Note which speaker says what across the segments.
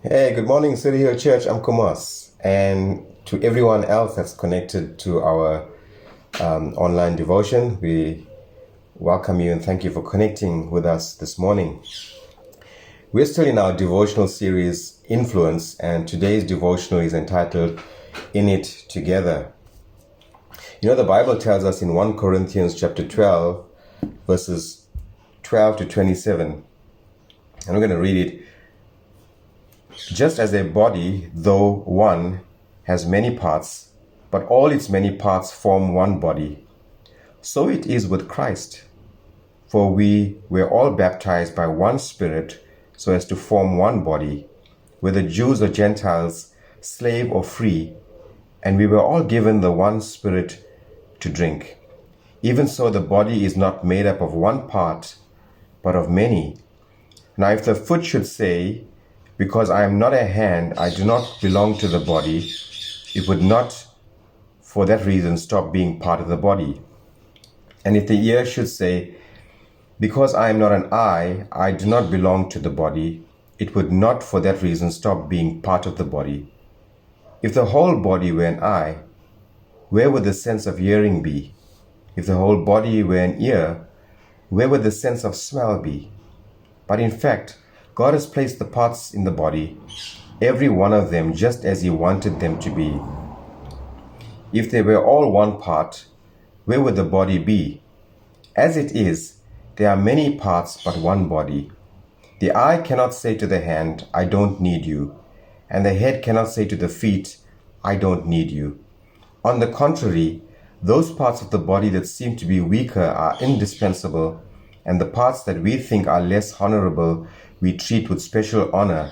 Speaker 1: Hey, good morning, City Hill Church. I'm Kumas. And to everyone else that's connected to our online devotion, we welcome you and thank you for connecting with us this morning. We're still in our devotional series, Influence, and today's devotional is entitled, In It Together. You know, the Bible tells us in 1 Corinthians chapter 12, verses 12 to 27, and I'm going to read it. Just as a body, though one, has many parts, but all its many parts form one body, so it is with Christ. For we were all baptized by one Spirit so as to form one body, whether Jews or Gentiles, slave or free, and we were all given the one Spirit to drink. Even so, the body is not made up of one part, but of many. Now, if the foot should say, because I am not a hand, I do not belong to the body, it would not for that reason stop being part of the body. And if the ear should say, because I am not an eye, I do not belong to the body, it would not for that reason stop being part of the body. If the whole body were an eye, where would the sense of hearing be? If the whole body were an ear, where would the sense of smell be? But in fact, God has placed the parts in the body, every one of them just as He wanted them to be. If they were all one part, where would the body be? As it is, there are many parts but one body. The eye cannot say to the hand, I don't need you, and the head cannot say to the feet, I don't need you. On the contrary, those parts of the body that seem to be weaker are indispensable, and the parts that we think are less honorable we treat with special honor,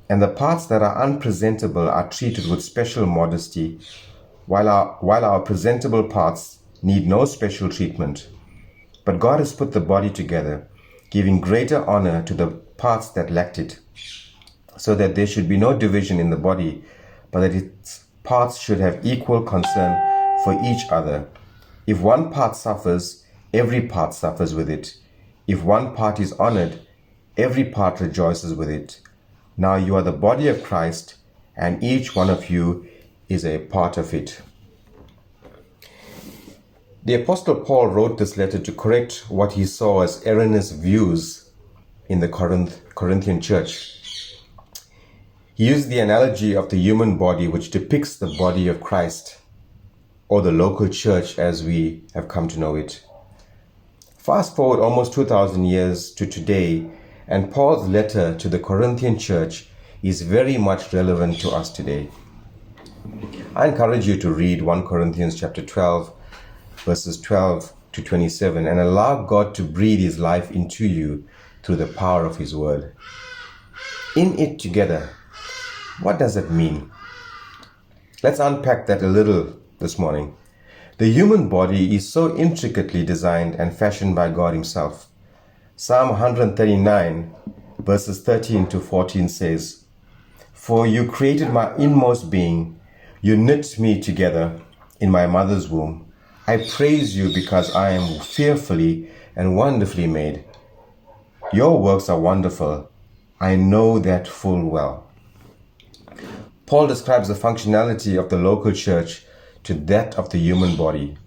Speaker 1: and the parts that are unpresentable are treated with special modesty, while our presentable parts need no special treatment. But God has put the body together, giving greater honor to the parts that lacked it, so that there should be no division in the body, but that its parts should have equal concern for each other. If one part suffers, every part suffers with it. If one part is honored, every part rejoices with it. Now you are the body of Christ, and each one of you is a part of it. The Apostle Paul wrote this letter to correct what he saw as erroneous views in the Corinthian church. He used the analogy of the human body, which depicts the body of Christ, or the local church as we have come to know it. Fast forward almost 2,000 years to today, and Paul's letter to the Corinthian church is very much relevant to us today. I encourage you to read 1 Corinthians chapter 12, verses 12 to 27, and allow God to breathe His life into you through the power of His word. In it together, what does it mean? Let's unpack that a little this morning. The human body is so intricately designed and fashioned by God Himself. Psalm 139, verses 13 to 14 says, For you created my inmost being, you knit me together in my mother's womb. I praise you because I am fearfully and wonderfully made. Your works are wonderful. I know that full well. Paul describes the functionality of the local church to that of the human body.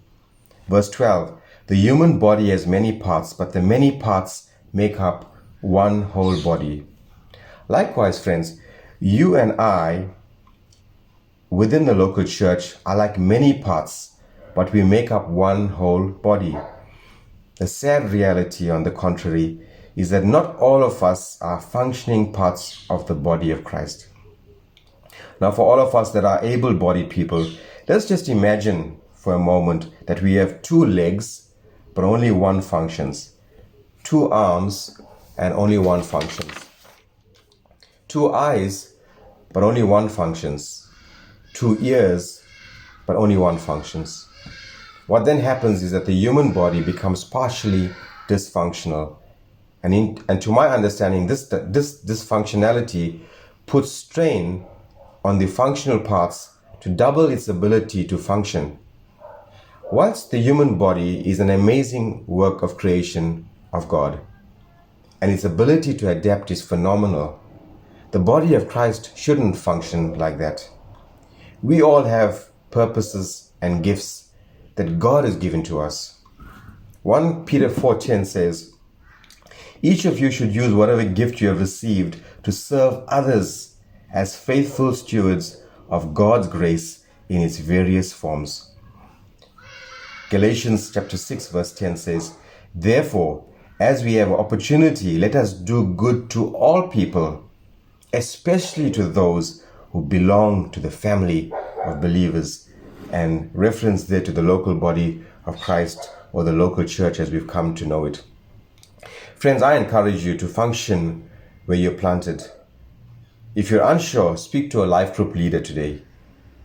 Speaker 1: Verse 12, the human body has many parts, but the many parts make up one whole body. Likewise, friends, you and I within the local church are like many parts, but we make up one whole body. The sad reality, on the contrary, is that not all of us are functioning parts of the body of Christ. Now, for all of us that are able-bodied people, let's just imagine for a moment that we have 2 legs, but only one functions. 2 arms, and only one functions. 2 eyes, but only one functions. 2 ears, but only one functions. What then happens is that the human body becomes partially dysfunctional. And to my understanding, this dysfunctionality puts strain on the functional parts to double its ability to function. Whilst the human body is an amazing work of creation of God, and its ability to adapt is phenomenal, The body of Christ shouldn't function like that. We all have purposes and gifts that God has given to us. 1 Peter 4:10 says, each of you should use whatever gift you have received to serve others as faithful stewards of God's grace in its various forms. Galatians chapter 6 verse 10 says, therefore, as we have opportunity, let us do good to all people, especially to those who belong to the family of believers, and reference there to the local body of Christ or the local church as we've come to know it. Friends, I encourage you to function where you're planted. If you're unsure, speak to a life group leader today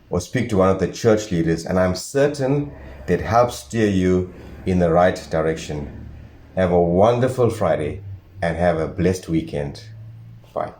Speaker 1: or speak to one of the church leaders, and I'm certain they'd help steer you in the right direction. Have a wonderful Friday and have a blessed weekend. Bye.